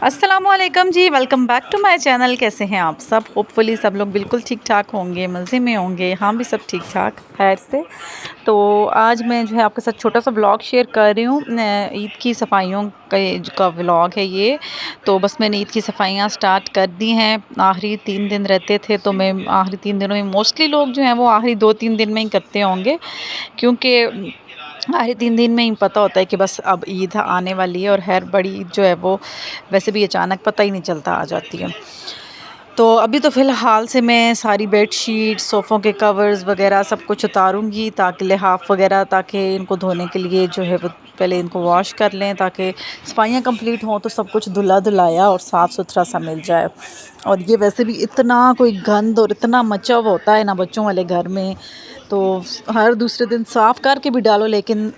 अस्सलामुअलैकुम जी, welcome back to my channel. कैसे हैं आप सब? होपफुली सब लोग बिल्कुल ठीक ठाक होंगे, मज़े में होंगे। हम भी सब ठीक ठाक खैर से। तो आज मैं जो है आपके साथ छोटा सा व्लॉग शेयर कर रही हूँ। ईद की सफाइयों का व्लॉग है ये। तो बस मैंने ईद की सफाइयाँ स्टार्ट कर दी हैं। आखिरी 3 दिन रहते थे तो मैं आखिरी 3 दिनों में मोस्टली लोग जो हैं वो आखिरी 2-3 दिन में ही करते होंगे, क्योंकि आखिरी 3 दिन में ही पता होता है कि बस अब ईद आने वाली है। और हर बड़ी ईद जो है वो वैसे भी अचानक पता ही नहीं चलता आ जाती है। तो अभी तो फ़िलहाल से मैं सारी बेडशीट, सोफ़ों के कवर्स वग़ैरह सब कुछ उतारूँगी, ताकि लिहाफ़ वग़ैरह, ताकि इनको धोने के लिए जो है वो पहले इनको वॉश कर लें, ताकि सफाइयाँ कंप्लीट हों तो सब कुछ धुला-धुलाया और साफ़-सुथरा सा मिल जाए। और ये वैसे भी इतना कोई गंद और इतना मचा हुआ होता है ना बच्चों वाले घर में, तो हर दूसरे दिन साफ़ करके भी डालो, लेकिन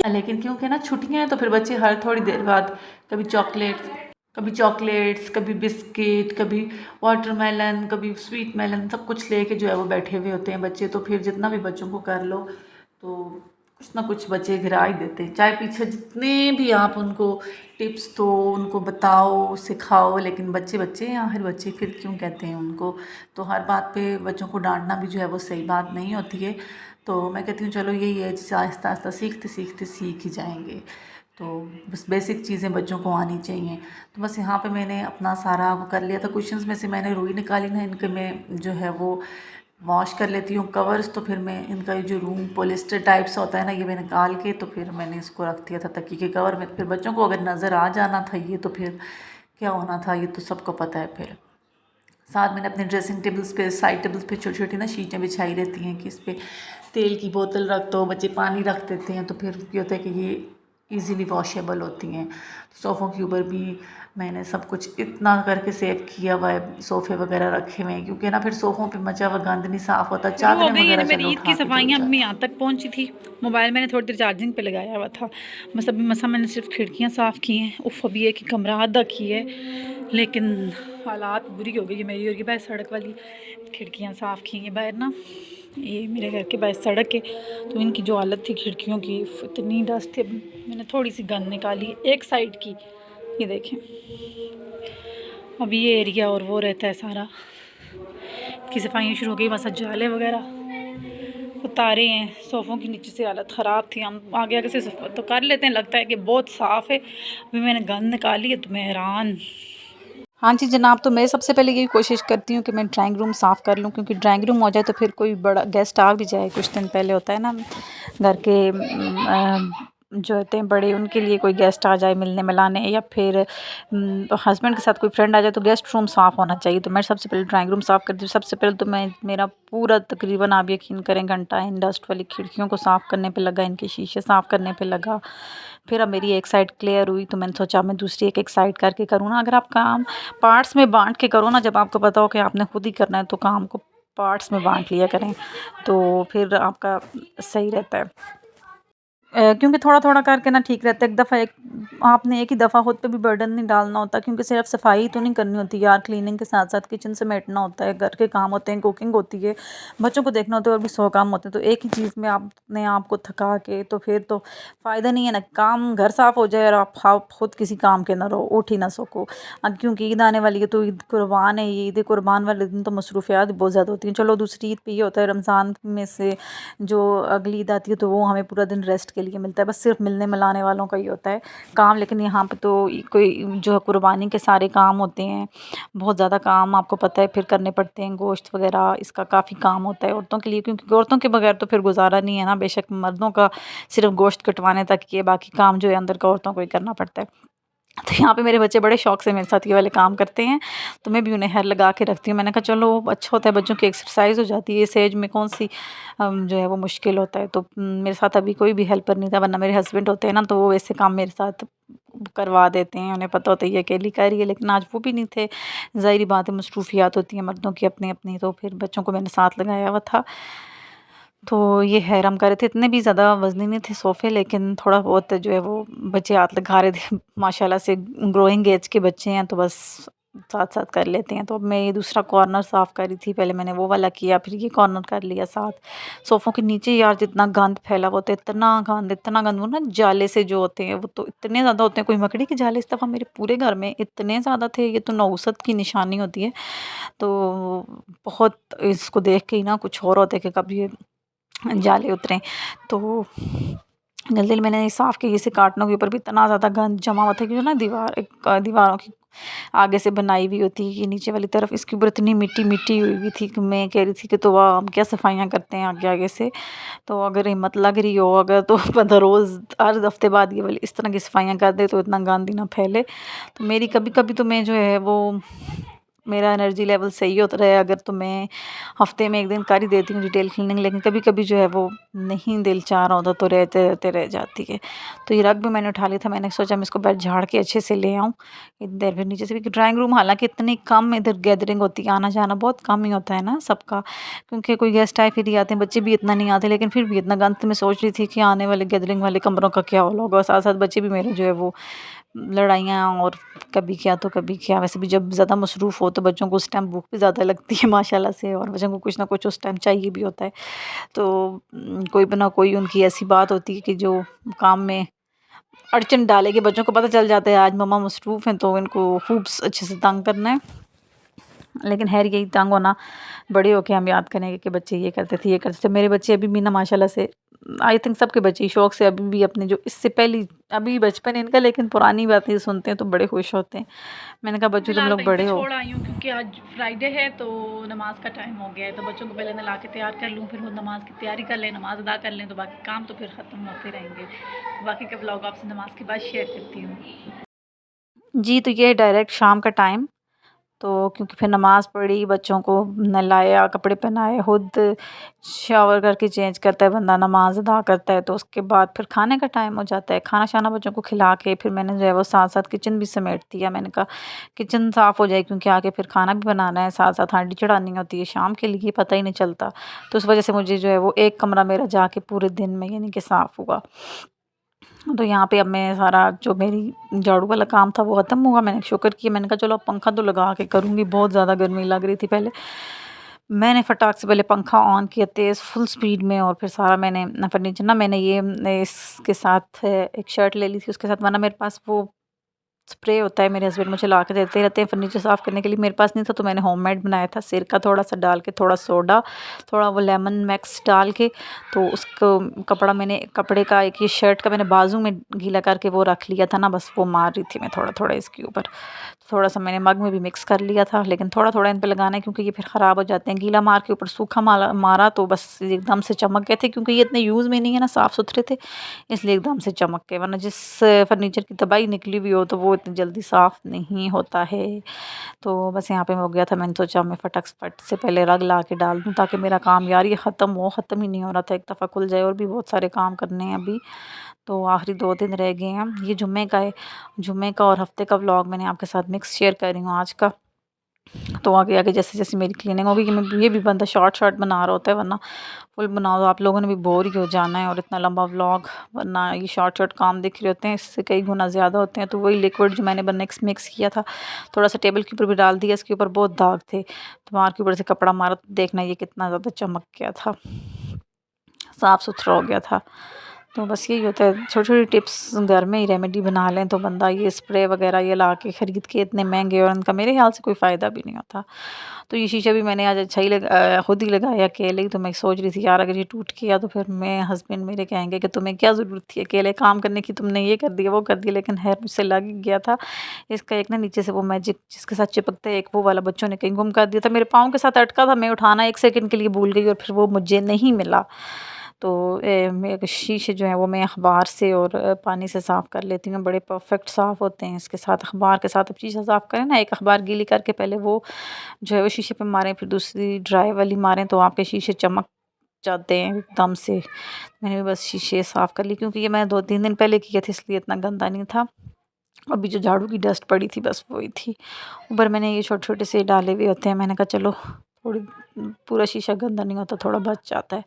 क्योंकि ना छुट्टियां हैं तो फिर बच्चे हर थोड़ी देर बाद कभी चॉकलेट्स, कभी बिस्किट, कभी वाटरमेलन, कभी स्वीट मेलन, सब कुछ लेके जो है वो बैठे हुए होते हैं बच्चे। तो फिर जितना भी बच्चों को कर लो तो कुछ ना कुछ बच्चे गिरा ही देते हैं। चाहे पीछे जितने भी आप उनको टिप्स दो, उनको बताओ, सिखाओ, लेकिन बच्चे बच्चे हैं, आखिर बच्चे फिर क्यों कहते हैं उनको। तो हर बात पे बच्चों को डांटना भी जो है वो सही बात नहीं होती है। तो मैं कहती हूँ चलो यही है, आहिस्ता आहिस्ता सीखते सीखते सीख ही जाएंगे। तो बस बेसिक चीज़ें बच्चों को आनी चाहिए। तो बस यहाँ पे मैंने अपना सारा वो कर लिया था। क्वेश्चंस में से मैंने रुई निकाली ना, इनके मैं जो है वो वॉश कर लेती हूँ। कवर्स तो फिर मैं इनका ये जो रूम पॉलिस्टर टाइप्स होता है ना, ये मैं निकाल के तो फिर मैंने इसको रख दिया था तकिए के कवर में। फिर बच्चों को अगर नज़र आ जाना था ये, तो फिर क्या होना था ये तो सबको पता है। फिर साथ मैंने अपने ड्रेसिंग टेबल्स पे, साइड टेबल्स पे छोटी छोटी ना शीटें बिछाई रहती हैं कि इस पे तेल की बोतल रख दो, बच्चे पानी रख देते हैं, तो फिर ये होता है कि ये इजीली वॉशेबल होती हैं। सोफ़ों के ऊपर भी मैंने सब कुछ इतना करके सेव किया हुआ है, सोफ़े वगैरह रखे हुए हैं, क्योंकि ना फिर सोफ़ों पे मचा हुआ गंद नहीं साफ़ होता। शुरू हो चादरें गई यानी वगैरह मेरी चलो ईद की उठा के धुल सफाइयाँ अम्मी जाती यहाँ हैं। तक पहुँची थी। मोबाइल मैंने थोड़ी देर चार्जिंग पे लगाया हुआ था। बस अभी मसा मैंने सिर्फ खिड़कियाँ साफ़ की हैं। उफ, अभी एक ही कमरा आधा की है, लेकिन हालात बुरी हो गई है मेरी। और ये बाहर सड़क वाली खिड़कियाँ साफ़ की हैं बाहर ना, ये मेरे घर के बाहर सड़क है, तो इनकी जो हालत थी खिड़कियों की, इतनी डस्ट थी। मैंने थोड़ी सी गंद निकाली एक साइड की, ये देखें। अभी ये एरिया और वो रहता है सारा की सफाइयाँ शुरू हो गई। बस जाले वगैरह उतारे हैं। सोफ़ों की नीचे से हालत ख़राब थी। हम आगे आगे से तो कर लेते हैं, लगता है कि बहुत साफ़ है। अभी मैंने गंद निकाली है तो मैं हैरान। हाँ जी जनाब, तो मैं सबसे पहले यही कोशिश करती हूँ कि मैं ड्राइंग रूम साफ़ कर लूँ, क्योंकि ड्राइंग रूम हो जाए तो फिर कोई बड़ा गेस्ट आ भी जाए। कुछ दिन पहले होता है ना, घर के जो होते हैं बड़े, उनके लिए कोई गेस्ट आ जाए मिलने मिलाने, या फिर हस्बैंड के साथ कोई फ्रेंड आ जाए, तो गेस्ट रूम साफ़ होना चाहिए। तो मैं सबसे पहले ड्राइंग रूम साफ़ करती हूँ। सबसे पहले तो मैं मेरा पूरा तकरीबन, आप यकीन करें, घंटा इन डस्ट वाली खिड़कियों को साफ़ करने पे लगा, इनके शीशे साफ़ करने पे लगा। फिर अब मेरी एक साइड क्लियर हुई तो मैंने सोचा मैं दूसरी एक एक साइड करके करूँ ना। अगर आप काम पार्ट्स में बांट के करो ना, जब आपको पता हो कि आपने खुद ही करना है, तो काम को पार्ट्स में बांट लिया करें, तो फिर आपका सही रहता है। क्योंकि थोड़ा-थोड़ा करके ना ठीक रहता है। एक दफ़ा एक आपने एक ही दफ़ा खुद पे भी बर्डन नहीं डालना होता, क्योंकि सिर्फ़ सफाई तो नहीं करनी होती यार, क्लीनिंग के साथ-साथ किचन समेटना होता है, घर के काम होते हैं, कुकिंग होती है, बच्चों को देखना होता है, और भी 100 काम होते हैं। तो एक ही चीज़ में आपने आपको थका के, तो फिर तो फ़ायदा नहीं है ना। काम घर साफ़ हो जाए और आप खुद किसी काम के ना रहो, उठ ही ना सको। क्योंकि ईद आने वाली है, तो ईद कुर्बान है। ये ईद कुर्बान वाले दिन तो मसरूफ़ियात बहुत ज़्यादा होती हैं। चलो दूसरी ईद पे ये होता है, रमज़ान में से जो अगली ईद आती है तो वो हमें पूरा दिन रेस्ट के लिए मिलता है। बस सिर्फ मिलने मिलाने वालों का ही होता है काम। लेकिन यहाँ पे तो कोई जो है कुर्बानी के सारे काम होते हैं, बहुत ज़्यादा काम आपको पता है फिर करने पड़ते हैं। गोश्त वगैरह इसका काफ़ी काम होता है औरतों के लिए, क्योंकि औरतों के बगैर तो फिर गुजारा नहीं है ना। बेशक मर्दों का सिर्फ गोश्त कटवाने तक ये, बाकी काम जो है अंदर का औरतों को ही करना पड़ता है। तो यहाँ पे मेरे बच्चे बड़े शौक से मेरे साथ ये वाले काम करते हैं, तो मैं भी उन्हें हेयर लगा के रखती हूँ। मैंने कहा चलो अच्छा होता है, बच्चों की एक्सरसाइज हो जाती है। इस एज में कौन सी जो है वो मुश्किल होता है। तो मेरे साथ अभी कोई भी हेल्पर नहीं था, वरना मेरे हस्बैंड होते हैं ना, तो वो ऐसे काम मेरे साथ करवा देते हैं। उन्हें पता होता है ये अकेली कर रही है, लेकिन आज वो भी नहीं थे। ज़ाहिर बात है, मसरूफियात होती हैं मर्दों की अपनी अपनी, तो फिर बच्चों को मैंने साथ लगाया हुआ था। तो ये हैराम कर रहे थे। इतने भी ज़्यादा वज़नी नहीं थे सोफ़े, लेकिन थोड़ा बहुत जो है वो बच्चे हाथ लगा रहे थे। माशाल्लाह से ग्रोइंग एज के बच्चे हैं, तो बस साथ साथ कर लेते हैं। तो अब मैं ये दूसरा कॉर्नर साफ़ कर रही थी, पहले मैंने वो वाला किया, फिर ये कॉर्नर कर लिया साथ। सोफ़ों के नीचे यार जितना गंद फैला हुआ होता है, इतना गंद, वो ना जाले से जो होते हैं वो तो इतने ज़्यादा होते हैं, कोई मकड़ी के जाले इस दफ़ा मेरे पूरे घर में इतने ज़्यादा थे, ये तो नहुसत की निशानी होती है। तो बहुत इसको देख के ही ना कुछ और होता है कि कब ये जाले उतरें। तो जल्दी मैंने साफ़ किया, इसे काटनों के ऊपर भी इतना ज़्यादा गंद जमा हुआ था कि जो ना दीवारों की आगे से बनाई हुई होती है कि नीचे वाली तरफ इसके ऊपर इतनी मिट्टी मिट्टी हुई हुई थी कि मैं कह रही थी कि तो हम क्या सफाइयाँ करते हैं आगे आगे से। तो अगर हिम्मत लग रही हो अगर तो बंदा रोज़ हर हफ्ते बाद ये वाली इस तरह की सफाइयाँ कर दे तो इतना गंद ही ना फैले। तो मेरी कभी कभी तो मैं जो है वो मेरा एनर्जी लेवल सही होता रहे अगर तो मैं हफ्ते में 1 दिन कर ही देती हूँ डिटेल क्लीनिंग, लेकिन कभी-कभी जो है वो नहीं दिल चाह रहा होता तो रहते-रहते रह जाती है। तो ये रग भी मैंने उठा लिया था, मैंने सोचा मैं इसको बैठ झाड़ के अच्छे से ले आऊँ। इधर फिर नीचे से भी ड्राइंग रूम हालाँकि इतनी कम इधर गैदरिंग होती है, आना-जाना बहुत कम ही होता है ना सबका, क्योंकि कोई गेस्ट आए फिर ही आते हैं, बच्चे भी इतना नहीं आते, लेकिन फिर भी इतना गंद तो मैं सोच रही थी कि आने वाले गैदरिंग वाले कमरों का क्या हाल होगा। साथ-साथ बच्चे भी मेरे जो है वो लड़ाइयाँ और कभी क्या तो कभी क्या, वैसे भी जब ज़्यादा मसरूफ़ हो तो बच्चों को उस टाइम भूख भी ज़्यादा लगती है माशाल्लाह से, और बच्चों को कुछ ना कुछ उस टाइम चाहिए भी होता है। तो कोई ना कोई उनकी ऐसी बात होती है कि जो काम में अड़चन डालेगी, बच्चों को पता चल जाता है आज मम्मा मसरूफ़ हैं तो इनको खूब अच्छे से तंग करना है। लेकिन ख़ैर यही तंग होना बड़े होके हम याद करेंगे कि बच्चे ये करते थे, ये करते थे। मेरे बच्चे अभी भी ना माशाल्लाह से, आई थिंक सबके बच्चे शौक़ से अभी भी अपने जो इससे पहली, अभी बचपन है इनका लेकिन पुरानी बातें सुनते हैं तो बड़े खुश होते हैं। मैंने कहा बच्चों तुम फिलहाल लोग वहीं पे बड़े हो। छोड़ आई हूँ क्योंकि आज फ्राइडे है तो नमाज का टाइम हो गया है, तो बच्चों को पहले नहला के तैयार कर लूँ, फिर वो नमाज की तैयारी कर लें, नमाज अदा कर लें, तो बाकी काम तो फिर ख़त्म होते रहेंगे। तो बाकी का ब्लॉग आपसे नमाज के बाद शेयर करती हूँ। जी, तो ये डायरेक्ट शाम का टाइम, तो क्योंकि फिर नमाज़ पढ़ी, बच्चों को नहलाया, कपड़े पहनाए, खुद शावर करके चेंज करता है बंदा, नमाज़ अदा करता है, तो उसके बाद फिर खाने का टाइम हो जाता है। खाना-शाना बच्चों को खिला के फिर मैंने जो है वो साथ-साथ किचन भी समेट दिया। मैंने कहा किचन साफ़ हो जाए क्योंकि आगे फिर खाना भी बनाना है, साथ-साथ हांडी चढ़ानी होती है शाम के लिए, पता ही नहीं चलता। तो उस वज़ह से मुझे जो है वो एक कमरा मेरा जाके पूरे दिन में यानी कि साफ़ हुआ। तो यहाँ पे अब मैं सारा जो मेरी झाड़ू वाला काम था वो ख़त्म हुआ, मैंने शुक्र किया, मैंने कहा चलो अब पंखा तो लगा के करूँगी, बहुत ज़्यादा गर्मी लग रही थी पहले। मैंने फटाक से पहले पंखा ऑन किया तेज़ फुल स्पीड में, और फिर सारा मैंने फर्नीचर ना, मैंने ये इसके साथ एक शर्ट ले ली थी उसके साथ, वरना मेरे पास वो स्प्रे होता है, मेरे हस्बैंड मुझे ला के देते रहते हैं फर्नीचर साफ़ करने के लिए, मेरे पास नहीं था तो मैंने होममेड बनाया था, सिरका थोड़ा सा डाल के, थोड़ा सोडा, थोड़ा वो लेमन मैक्स डाल के, तो उसको कपड़े का एक ये शर्ट का मैंने बाजू में गीला करके वो रख लिया था ना, बस वो मार रही थी मैं थोड़ा थोड़ा इसके ऊपर, थोड़ा सा मैंने मग में भी मिक्स कर लिया था, लेकिन थोड़ा थोड़ा इन पर लगाना है क्योंकि ये फिर ख़राब हो जाते हैं। गीला मार के ऊपर सूखा मारा तो बस एकदम से चमक गए थे, क्योंकि ये इतने यूज़ में नहीं है ना, साफ़ सुथरे थे इसलिए एकदम से चमक गए, वरना जिस फर्नीचर की तबाही निकली हुई हो तो वो इतनी जल्दी साफ़ नहीं होता है। तो बस यहाँ पे हो गया था, मैंने सोचा मैं फटाफट से पहले रग ला के डाल दूँ ताकि मेरा काम यार ये ख़त्म ही नहीं हो रहा था, एक दफ़ा खुल जाए, और भी बहुत सारे काम करने हैं अभी, तो आखिरी 2 दिन रह गए हैं। ये जुम्मे का है, जुम्मे का और हफ्ते का व्लॉग मैंने आपके साथ मिक्स शेयर कर रही हूँ आज का। तो आगे आगे जैसे जैसे मेरी क्लीनिंग होगी, कि मैं ये भी बंदा शॉर्ट शॉर्ट बना रहा होता है, वरना फुल बनाओ तो आप लोगों ने भी बोर ही हो जाना है, और इतना लंबा व्लॉग, वरना ये शॉर्ट शॉर्ट काम दिख रहे होते हैं इससे कई गुना ज़्यादा होते हैं। तो वही लिक्विड जो मैंने नेक्स्ट मिक्स किया था, थोड़ा सा टेबल के ऊपर भी डाल दिया, इसके ऊपर बहुत दाग थे, तो वहाँ के ऊपर से कपड़ा मारा तो देखना ये कितना ज़्यादा चमक गया था, साफ़ सुथरा हो गया था। तो बस यही होता है, छोटी-छोटी टिप्स घर में ही रेमेडी बना लें तो बंदा ये स्प्रे वगैरह ये ला के ख़रीद के इतने महँगे, और इनका मेरे ख़्याल से कोई फ़ायदा भी नहीं होता। तो ये शीशा भी मैंने आज अच्छा ही खुद ही लगाया अकेले ही, तो मैं सोच रही थी यार अगर ये टूट गया तो फिर मैं हस्बैंड मेरे कहेंगे कि तुम्हें क्या ज़रूरत थी अकेले काम करने की, तुमने ये कर दिया वो कर दिया, लेकिन ख़ैर मुझसे लग ही गया था। इसका एक ना नीचे से वो मैजिक जिसके साथ चिपकता है एक, वो वाला बच्चों ने कहीं गुम कर दिया था, मेरे पाँव के साथ अटका था, मैं उठाना 1 सेकंड के लिए भूल गई और फिर वो मुझे नहीं मिला। तो मेरे शीशे जो हैं वो मैं अखबार से और पानी से साफ़ कर लेती हूँ, बड़े परफेक्ट साफ़ होते हैं। इसके साथ अखबार के साथ अब शीशा साफ़ करें ना, एक अखबार गीली करके पहले वो जो है वो शीशे पे मारें, फिर दूसरी ड्राई वाली मारें तो आपके शीशे चमक जाते हैं एकदम से। मैंने भी बस शीशे साफ़ कर लिए, क्योंकि ये मैंने 2-3 दिन पहले किए थे इसलिए इतना गंदा नहीं था। अभी जो झाड़ू की डस्ट पड़ी थी बस वही थी। ऊपर मैंने ये छोटे-छोटे से डाले हुए होते हैं, मैंने कहा चलो थोड़ी, पूरा शीशा गंदा नहीं होता, थोड़ा बच जाता है।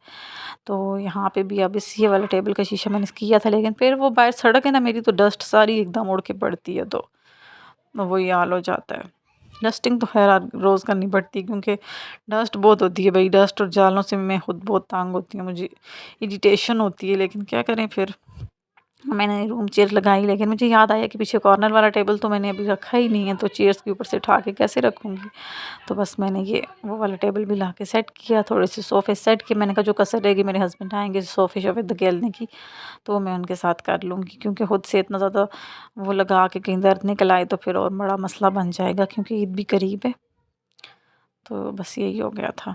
तो यहाँ पे भी अब इस ये वाला टेबल का शीशा मैंने किया था, लेकिन फिर वो बाहर सड़क है ना मेरी, तो डस्ट सारी एकदम उड़ के पड़ती है, तो वही हाल हो जाता है। डस्टिंग तो खैर रोज़ करनी पड़ती है क्योंकि डस्ट बहुत होती है भाई। डस्ट और जालों से मैं खुद बहुत तंग होती हूँ, मुझे इरिटेशन होती है, लेकिन क्या करें फिर। मैंने रूम चेयर लगाई, लेकिन मुझे याद आया कि पीछे कॉर्नर वाला टेबल तो मैंने अभी रखा ही नहीं है, तो चेयर्स के ऊपर से उठा के कैसे रखूँगी। तो बस मैंने ये वो वाला टेबल भी ला के सेट किया, थोड़े से सोफ़े सेट किए। मैंने कहा जो कसर रहेगी मेरे हस्बैंड आएंगे सोफ़े शोफ़े धकेलने की, तो मैं उनके साथ कर लूँगी, क्योंकि खुद से इतना ज़्यादा वो लगा के कहीं दर्द निकल आए तो फिर और बड़ा मसला बन जाएगा, क्योंकि ईद भी करीब है। तो बस यही हो गया था।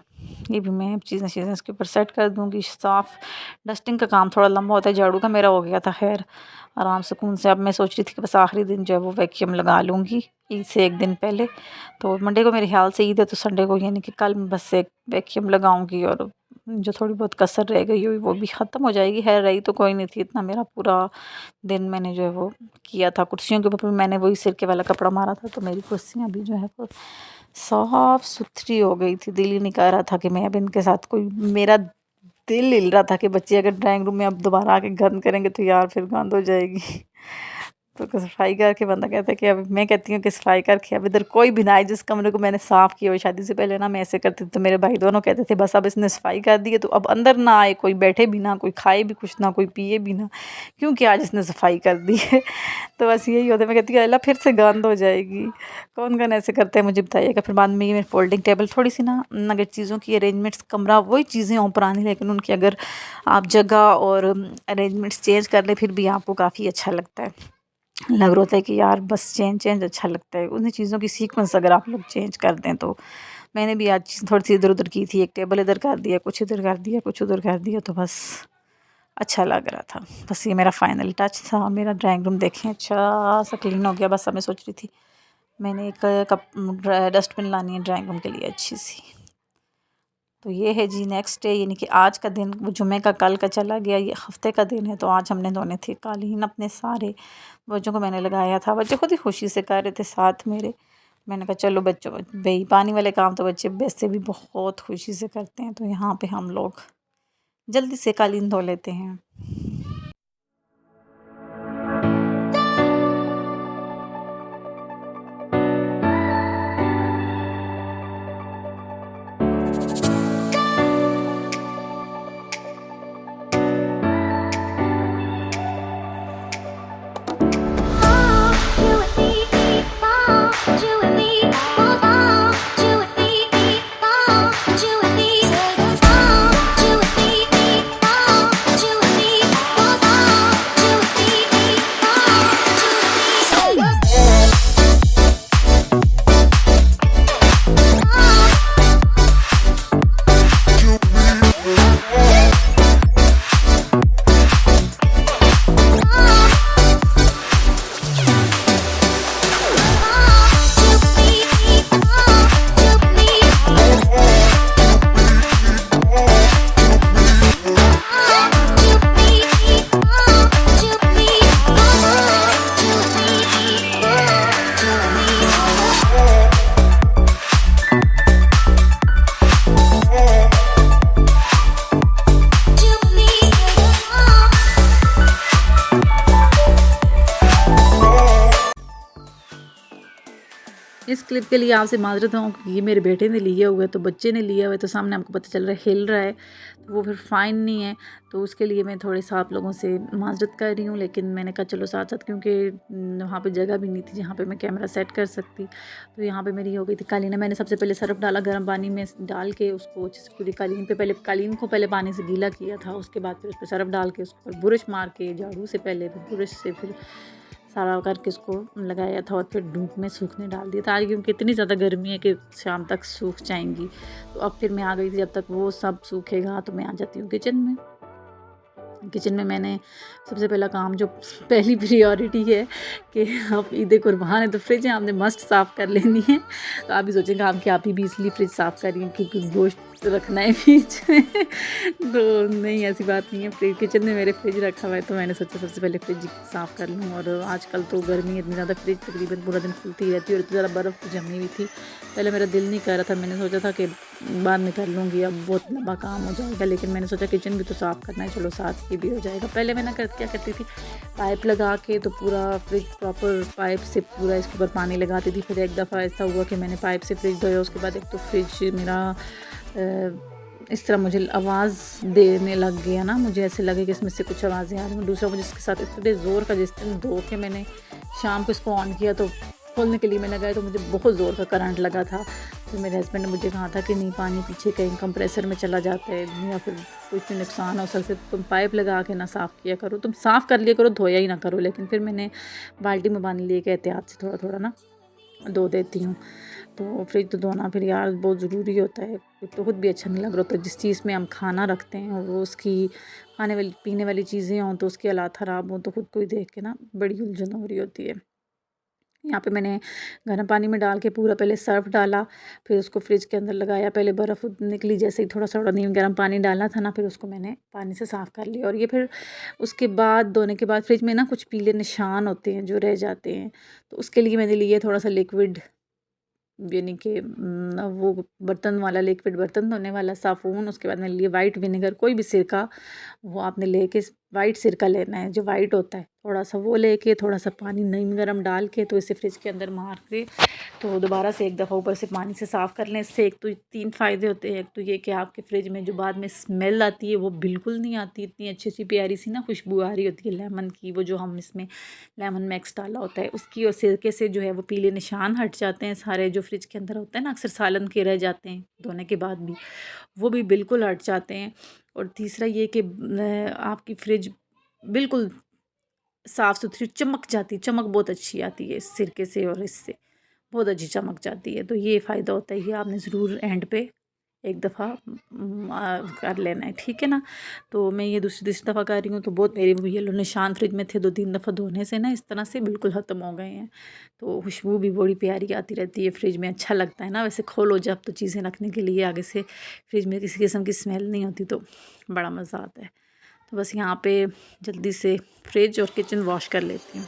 ये भी मैं चीज़ें चीज़ें इसके ऊपर सेट कर दूँगी। साफ़ डस्टिंग का काम थोड़ा लंबा होता है, झाड़ू का मेरा हो गया था खैर आराम सुकून से। अब मैं सोच रही थी कि बस आखिरी दिन जो है वो वैक्यूम लगा लूँगी ईद से एक दिन पहले। तो मंडे को मेरे ख्याल से ईद है, तो संडे को यानी कि कल मैं बस एक वैक्यूम लगाऊँगी, और जो थोड़ी बहुत कसर रह गई हुई वो भी ख़त्म हो जाएगी। खैर रही तो कोई नहीं थी इतना, मेरा पूरा दिन मैंने जो है वो किया था। कुर्सियों के ऊपर भी मैंने वही सिरके वाला कपड़ा मारा था, तो मेरी कुर्सियाँ भी जो है वो साफ सुथरी हो गई थी। दिल ही नहीं कर रहा था कि मैं अब इनके साथ कोई, मेरा दिल हिल रहा था कि बच्चे अगर ड्राइंग रूम में अब दोबारा आके गंद करेंगे तो यार फिर गंद हो जाएगी। तो सफाई करके बंदा कहता है कि अब मैं कहती हूँ कि सफाई करके अब इधर कोई भी ना आए। जिस कमरे को मैंने साफ़ किया हुआ शादी से पहले ना, मैं ऐसे करती थी, तो मेरे भाई दोनों कहते थे बस अब इसने सफाई कर दी है तो अब अंदर ना आए, कोई बैठे भी ना, कोई खाए भी कुछ ना, कोई पिए भी ना, क्योंकि आज इसने सफाई कर दी है। तो बस यही होता है। मैं कहती हूँ अल्लाह फिर से गंद हो जाएगी। कौन कौन ऐसे करते हैं मुझे बताइएगा। फिर बाद में ये मेरी फोल्डिंग टेबल थोड़ी सी ना, अगर चीज़ों की अरेंजमेंट्स, कमरा वही चीज़ें हों पुरानी, लेकिन उनकी अगर आप जगह और अरेंजमेंट्स चेंज कर लें फिर भी आपको काफ़ी अच्छा लगता है। लग रहा होता है कि यार बस चेंज चेंज अच्छा लगता है। उन्हीं चीज़ों की सीक्वेंस अगर आप लोग चेंज कर दें तो। मैंने भी आज थोड़ी सी इधर उधर की थी, एक टेबल इधर कर दिया, कुछ इधर कर दिया, कुछ उधर कर दिया, तो बस अच्छा लग रहा था। बस ये मेरा फाइनल टच था। मेरा ड्राइंग रूम देखें अच्छा सा क्लीन हो गया। बस अब मैं सोच रही थी मैंने एक डस्टबिन लानी है ड्राइंग रूम के लिए अच्छी सी। तो ये है जी नेक्स्ट डे, यानी कि आज का दिन वो जुमे का कल का चला गया, ये हफ्ते का दिन है। तो आज हमने धोने थे कालीन अपने सारे। बच्चों को मैंने लगाया था, बच्चे खुद ही खुशी से कर रहे थे साथ मेरे। मैंने कहा चलो बच्चों, भाई पानी वाले काम तो बच्चे वैसे भी बहुत खुशी से करते हैं, तो यहाँ पे हम लोग जल्दी से कालीन धो लेते हैं। इस क्लिप के लिए आपसे माजरत हूँ कि ये मेरे बेटे ने लिया हुआ है, तो बच्चे ने लिया हुआ है, तो सामने आपको पता चल रहा है हिल रहा है, तो वो फिर फ़ाइन नहीं है। तो उसके लिए मैं थोड़े सा आप लोगों से माजरत कर रही हूँ, लेकिन मैंने कहा चलो साथ साथ, क्योंकि वहाँ पे जगह भी नहीं थी जहाँ पे मैं कैमरा सेट कर सकती। तो यहाँ पे मेरी हो गई थी कालीन। मैंने सबसे पहले सरफ डाला गर्म पानी में डाल के, उसको अच्छे से पूरी कालीन पे, पहले कालीन को पहले पानी से गीला किया था, उसके बाद फिर उस पर सरफ डाल के उसको बुरश मार के, झाड़ू से पहले फिर बुरश से फिर सारा करके उसको लगाया था, और फिर धूप में सूखने डाल दिया था। आज क्योंकि इतनी ज़्यादा गर्मी है कि शाम तक सूख जाएंगी। तो अब फिर मैं आ गई थी, जब तक वो सब सूखेगा तो मैं आ जाती हूँ किचन में। किचन में मैंने सबसे पहला काम, जो पहली प्रायोरिटी है कि अब ईद कुर्बान है तो फ्रिज है, आपने मस्ट साफ़ कर लेनी है। तो आप भी सोचेंगे आप कि आप ही भी इसलिए फ्रिज साफ़ कर रही हैं क्योंकि गोश्त रखना है बीच में। तो नहीं, ऐसी बात नहीं है। फ्रिज किचन में मेरे फ्रिज रखा हुआ है, तो मैंने सोचा सबसे पहले फ्रिज साफ़ कर लूँ। और आजकल तो गर्मी इतनी ज़्यादा, फ्रिज तकरीबन पूरा दिन खुलती ही रहती है और इतनी ज़्यादा बर्फ़ तो जमी हुई थी। पहले मेरा दिल नहीं कर रहा था, मैंने सोचा था कि बाद में कर लूँगी, अब बहुत लंबा काम हो जाएगा। लेकिन मैंने सोचा किचन भी तो साफ़ करना है, चलो साथ ये भी हो जाएगा। पहले मैंने क्या करती थी, पाइप लगा के तो पूरा फ्रिज प्रॉपर पाइप से पूरा इसके ऊपर पानी लगाती थी। फिर एक दफ़ा ऐसा हुआ कि मैंने पाइप से फ्रिज धोया, उसके बाद एक तो फ्रिज मेरा इस तरह मुझे आवाज़ देने लग गया ना, मुझे ऐसे लगे कि इसमें से कुछ आवाज़ें आ रही हैं। दूसरा, मुझे इसके साथ इतने ज़ोर का, जिस दिन धो के मैंने शाम को इसको ऑन किया तो खोलने के लिए मैं लगाया तो मुझे बहुत ज़ोर का करंट लगा था। तो मेरे हस्बैंड ने मुझे कहा था कि नहीं, पानी पीछे कहीं कंप्रेसर में चला जाता है या फिर कुछ नुकसान हो सकता है, तुम पाइप लगा के ना साफ़ किया करो, तुम साफ़ कर लिया करो, धोया ही ना करो। लेकिन फिर मैंने बाल्टी में पानी लिए के एहतियात से थोड़ा थोड़ा ना धो देती हूँ। तो फ्रिज तो धोना फिर यार बहुत ज़रूरी होता है, तो खुद भी अच्छा नहीं लग रहा होता। जिस चीज़ में हम खाना रखते हैं और वो उसकी खाने वाली पीने वाली चीज़ें हों तो उसकी हालात ख़राब हों, तो खुद को ही देख के ना बड़ी उलझन हो रही होती है। यहाँ पे मैंने गर्म पानी में डाल के पूरा पहले सर्फ़ डाला, फिर उसको फ्रिज के अंदर लगाया। पहले बर्फ़ निकली, जैसे ही थोड़ा नीम गर्म पानी डालना था ना, फिर उसको मैंने पानी से साफ़ कर लिया। और ये फिर उसके बाद धोने के बाद फ्रिज में ना कुछ पीले निशान होते हैं जो रह जाते हैं, तो उसके लिए मैंने लिया थोड़ा सा लिक्विड, यानी कि वो बर्तन वाला लिक्विड, बर्तन धोने वाला साबुन। उसके बाद मैंने लिए वाइट विनेगर, कोई भी सिरका वो आपने लेके वाइट सिरका लेना है जो वाइट होता है, थोड़ा सा वो लेके थोड़ा सा पानी नीम गर्म डाल के तो इसे फ्रिज के अंदर मार के तो दोबारा से एक दफ़ा ऊपर से पानी से साफ़ कर लें। इससे एक तो 3 फ़ायदे होते हैं। एक तो ये कि आपके फ्रिज में जो बाद में स्मेल आती है वो बिल्कुल नहीं आती, इतनी अच्छी प्यारी सी ना खुशबू आ रही होती है लेमन की, वो जो हम इसमें लेमन मैक्स डाला होता है उसकी, और सिरके से जो है वो पीले निशान हट जाते हैं सारे, जो फ्रिज के अंदर होता है ना अक्सर सालन के रह जाते हैं धोने के बाद भी, वो भी बिल्कुल हट जाते हैं। और तीसरा ये कि आपकी फ्रिज बिल्कुल साफ़ सुथरी चमक जाती है, चमक बहुत अच्छी आती है इस सिरके से और इससे बहुत अच्छी चमक जाती है। तो ये फ़ायदा होता है, ये आपने ज़रूर एंड पे एक दफ़ा कर लेना है, ठीक है ना। तो मैं ये दूसरी दफ़ा कर रही हूँ, तो बहुत मेरे वो येलो निशान फ्रिज में थे 2-3 दफ़ा धोने से ना इस तरह से बिल्कुल ख़त्म हो गए हैं। तो खुशबू भी बड़ी प्यारी आती रहती है फ्रिज में, अच्छा लगता है ना। वैसे खोलो जब तो चीज़ें रखने के लिए आगे से फ्रिज में किसी किस्म की स्मेल नहीं होती, तो बड़ा मज़ा आता है। तो बस यहाँ पे जल्दी से फ्रिज और किचन वॉश कर लेती हूँ।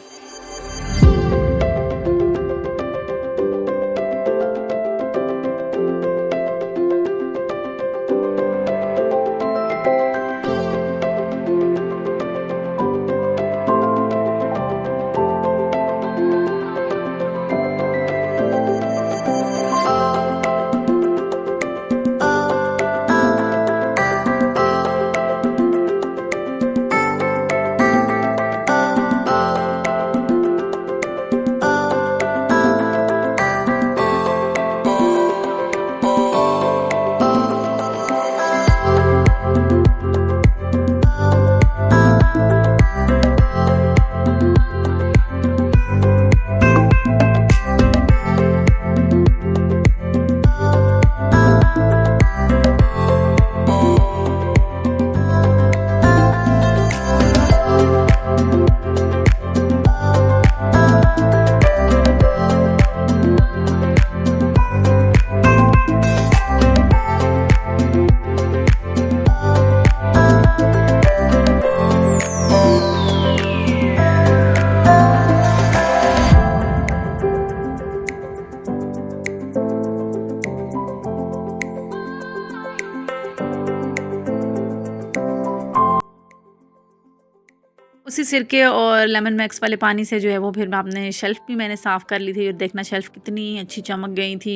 उसी सिरके और लेमन मैक्स वाले पानी से जो है वो फिर आपने शेल्फ़ भी मैंने साफ़ कर ली थी। और देखना शेल्फ़ कितनी अच्छी चमक गई थी।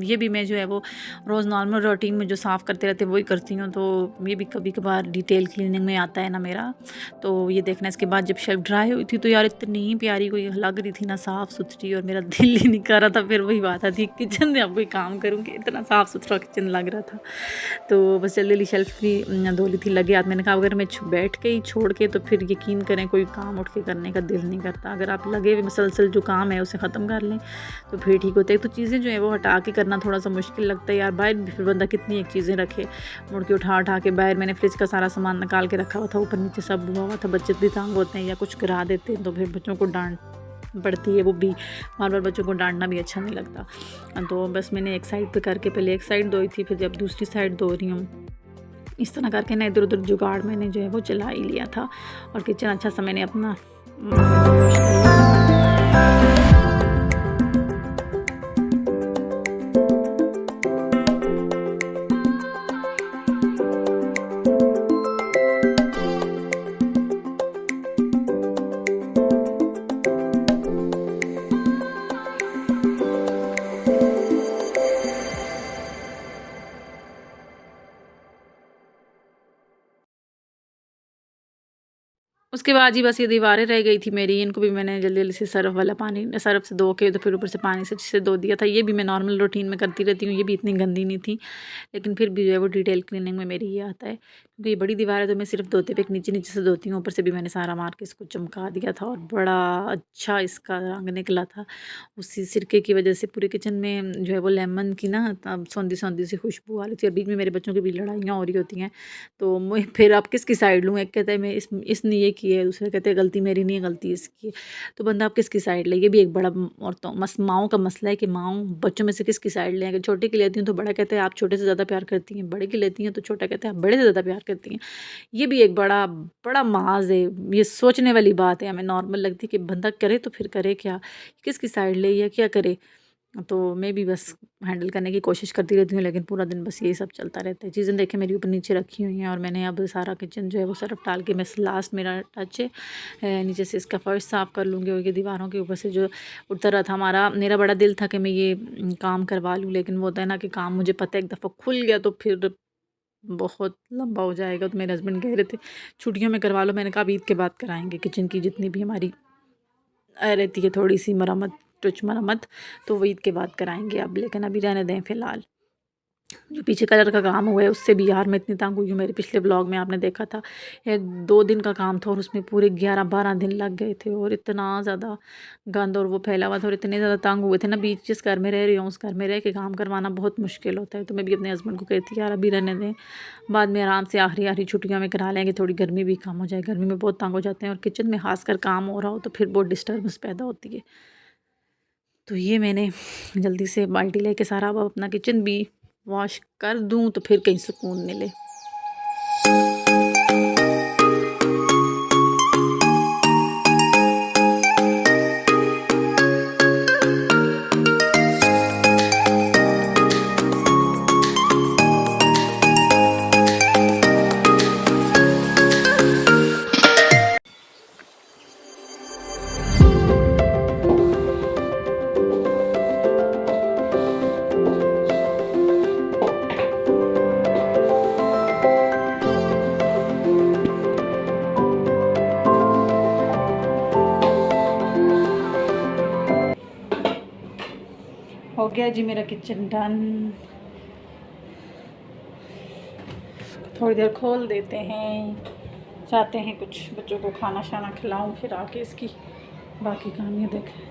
ये भी मैं जो है वो रोज़ नॉर्मल रूटीन में जो साफ़ करते रहते वही करती हूँ। तो ये भी कभी कभार डिटेल क्लीनिंग में आता है ना मेरा। तो ये देखना, इसके बाद जब शेल्फ़ ड्राई हुई थी तो यार इतनी प्यारी कोई लग रही थी ना साफ़ सुथरी, और मेरा दिल ही नहीं कर रहा था। फिर वही बात आती किचन में अब कोई काम करूँगी, इतना साफ़ सुथरा किचन लग रहा था। तो बस जल्दी जल्दी शेल्फ़ भी धो ली थी, लगे हाथ। मैंने कहा अगर मैं बैठ के ही छोड़ के तो फिर यकीन करें कोई काम उठ के करने का दिल नहीं करता। अगर आप लगे हुए मुसलसल जो काम है उसे ख़त्म कर लें तो फिर ठीक होता है। तो चीज़ें जो है वो हटा के करना थोड़ा सा मुश्किल लगता है यार। बाहर भी फिर बंदा कितनी एक चीज़ें रखे, मुड़ के उठा के बाहर मैंने फ्रिज का सारा सामान निकाल के रखा हुआ था, ऊपर नीचे सब हुआ हुआ था। बच्चे भी तंग होते हैं या कुछ गिरा देते हैं तो फिर बच्चों को डांट पड़ती है, वो भी बार बार बच्चों को डांटना भी अच्छा नहीं लगता। तो बस मैंने एक साइड पे करके पहले एक साइड धोई थी, फिर जब दूसरी साइड धो रही हूँ इस तरह करके ना इधर उधर जुगाड़ मैंने जो है वो चला ही लिया था। और किचन अच्छा सा मैंने अपना वॉश कर लिया। उसके बाद जी बस ये दीवारें रह गई थी मेरी, इनको भी मैंने जल्दी जल्दी से सर्फ़ वाला पानी सर्फ़ से धो के तो फिर ऊपर से पानी से अच्छे से धो दिया था। ये भी मैं नॉर्मल रूटीन में करती रहती हूँ, ये भी इतनी गंदी नहीं थी, लेकिन फिर भी जो है वो डिटेल क्लीनिंग में मेरी ये आता है, क्योंकि ये बड़ी दीवार है तो मैं सिर्फ धोते पे नीचे नीचे से धोती हूँ, ऊपर से भी मैंने सारा मार के इसको चमका दिया था और बड़ा अच्छा इसका रंग निकला था। उसी सिरके की वजह से पूरे किचन में जो है वो लेमन की ना सौंधी सौंधी सी खुशबू आ रही थी। और बीच में मेरे बच्चों की भी लड़ाइयाँ हो रही होती हैं, तो मैं फिर अब किसकी साइड लूँ? एक कहता है मैं इसने ये की है, दूसरे कहते हैं गलती मेरी नहीं है, गलती इसकी है। तो बंदा आप किसकी साइड ले? ये भी एक बड़ा औरतों माँओं का मसला है कि माँओं बच्चों में से किसकी साइड लें। अगर छोटे की लेती हूँ तो बड़ा कहता है आप छोटे से ज़्यादा प्यार करती हैं, बड़े की लेती हैं तो छोटा कहता है आप बड़े से ज़्यादा प्यार करती हैं। ये भी एक बड़ा बड़ा महाज़ है, ये सोचने वाली बात है। हमें नॉर्मल लगती है कि बंदा करे तो फिर करे क्या? किसकी साइड ले या क्या करे? तो मैं भी बस हैंडल करने की कोशिश करती रहती हूँ, लेकिन पूरा दिन बस यही सब चलता रहता है। चीज़ें देखें मेरी ऊपर नीचे रखी हुई हैं और मैंने अब सारा किचन जो है वो सर्फ़ डाल के बस लास्ट मेरा टच है, नीचे से इसका फ़र्श साफ़ कर लूँगी। और ये दीवारों के ऊपर से जो उतर रहा था मेरा बड़ा दिल था कि मैं ये काम करवा लूँ, लेकिन वो होता है ना कि काम मुझे पता है एक दफ़ा खुल गया तो फिर बहुत लंबा हो जाएगा। तो मेरे हस्बैंड कह रहे थे छुट्टियों में करवा लो, मैंने कहा अब ईद के बाद कराएँगे। किचन की जितनी भी हमारी रहती है थोड़ी सी मरम्मत टुच मरम्मत, तो वो ईद के बाद कराएंगे अब, लेकिन अभी रहने दें फ़िलहाल। जो पीछे कलर का काम हुआ है उससे भी यार मैं इतनी तंग हुई हूँ। मेरे पिछले ब्लॉग में आपने देखा था, 1-2 दिन का काम था और उसमें पूरे 11-12 दिन लग गए थे और इतना ज़्यादा गंद और वो फैला हुआ था और इतने ज़्यादा तंग हुए थे ना। बीच जिस घर में रह रही हूँ उस घर में रह के काम करवाना बहुत मुश्किल होता है। तो मैं भी अपने हस्बैंड को कहती यार अभी रहने दें, बाद में आराम से आखिरी छुट्टियों में करा लेंगे, थोड़ी गर्मी भी कम हो जाए। गर्मी में बहुत तंग हो जाते हैं और किचन में खासकर काम हो रहा हो तो फिर बहुत डिस्टर्बेंस पैदा होती है। तो ये मैंने जल्दी से बाल्टी लेके सारा अब अपना किचन भी वॉश कर दूँ तो फिर कहीं सुकून मिले। हो गया जी मेरा किचन डन। थोड़ी देर खोल देते हैं, चाहते हैं कुछ बच्चों को खाना शाना खिलाऊं, फिर आके इसकी बाकी काम ये देखें।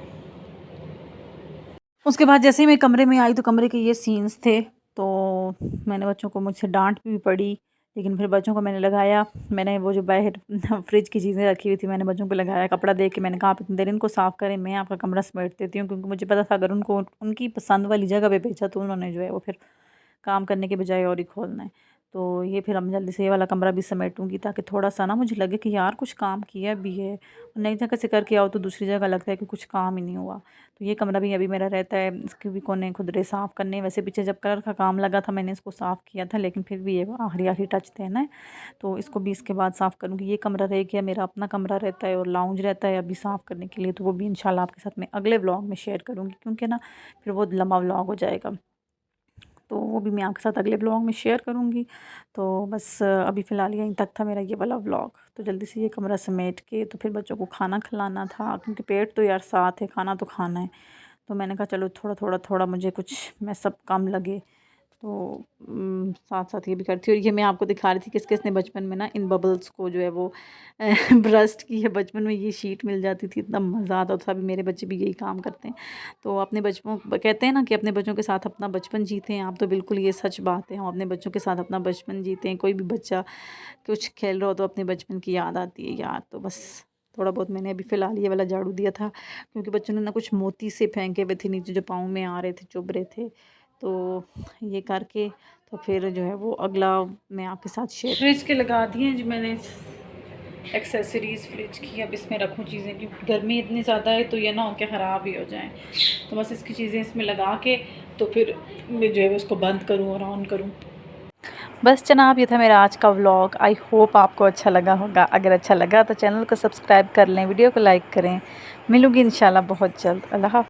उसके बाद जैसे ही मैं कमरे में आई तो कमरे के ये सीन्स थे, तो मैंने बच्चों को मुझसे डांट भी पड़ी, लेकिन फिर बच्चों को मैंने लगाया। मैंने वो जो बाहर फ्रिज की चीज़ें रखी हुई थी मैंने बच्चों को लगाया, कपड़ा दे के मैंने कहा आप इतनी देर इनको साफ़ करें, मैं आपका कमरा समेट देती हूँ, क्योंकि मुझे पता था अगर उनको उनकी पसंद वाली जगह पे भेजा तो उन्होंने जो है वो फिर काम करने के बजाय और ही खोलना है। तो ये फिर हम जल्दी से ये वाला कमरा भी समेटूँगी, ताकि थोड़ा सा ना मुझे लगे कि यार कुछ काम किया भी है। नई जगह से करके आओ तो दूसरी जगह लगता है कि कुछ काम ही नहीं हुआ। तो ये कमरा भी अभी मेरा रहता है, इसके भी कोने खुदरे साफ़ करने। वैसे पीछे जब कलर का काम लगा था मैंने इसको साफ़ किया था, लेकिन फिर भी ये आखिरी टच देना है, तो इसको भी इसके बाद साफ़ करूँगी। ये कमरा रह गया, मेरा अपना कमरा रहता है और लाउंज रहता है अभी साफ़ करने के लिए, तो वो भी इंशाल्लाह आपके साथ मैं अगले व्लॉग में शेयर करूँगी, क्योंकि ना फिर वो लंबा व्लॉग हो जाएगा, तो वो भी मैं आपके साथ अगले व्लॉग में शेयर करूँगी। तो बस अभी फ़िलहाल यहीं तक था मेरा ये वाला व्लॉग। तो जल्दी से ये कमरा समेट के तो फिर बच्चों को खाना खिलाना था, क्योंकि पेट तो यार साथ है, खाना तो खाना है। तो मैंने कहा चलो थोड़ा मुझे कुछ मैं सब कम लगे, तो साथ साथ ये भी करती हूँ। और ये मैं आपको दिखा रही थी किस किसने बचपन में ना इन बबल्स को जो है वो ब्रस्ट की है। बचपन में ये शीट मिल जाती थी, इतना मज़ा आता था। अभी मेरे बच्चे भी यही काम करते हैं। तो अपने बचपन कहते हैं ना कि अपने बच्चों के साथ अपना बचपन जीते हैं आप, तो बिल्कुल ये सच बात है। हम अपने बच्चों के साथ अपना बचपन जीते हैं। कोई भी बच्चा कुछ खेल रहा हो तो अपने बचपन की याद आती है यार। तो बस थोड़ा बहुत मैंने अभी फ़िलहाल ये वाला झाड़ू दिया था, क्योंकि बच्चों ने ना कुछ मोती से फेंके हुए थे नीचे जो पाँव में आ रहे थे, चुभ रहे थे। तो ये करके तो फिर जो है वो अगला मैं आपके साथ शेयर। फ्रिज के लगा दिए हैं जी मैंने एक्सेसरीज़ फ्रिज की। अब इसमें रखूँ चीज़ें, क्योंकि गर्मी इतनी ज़्यादा है तो ये ना हो के ख़राब ही हो जाएं। तो बस इसकी चीज़ें इसमें लगा के तो फिर मैं जो है उसको बंद करूँ और ऑन करूँ। बस जनाब, ये था मेरा आज का व्लॉग। आई होप आपको अच्छा लगा होगा। अगर अच्छा लगा तो चैनल को सब्सक्राइब कर लें, वीडियो को लाइक करें। मिलूँगी इंशाल्लाह बहुत जल्द। अल्लाह हाफ़िज़।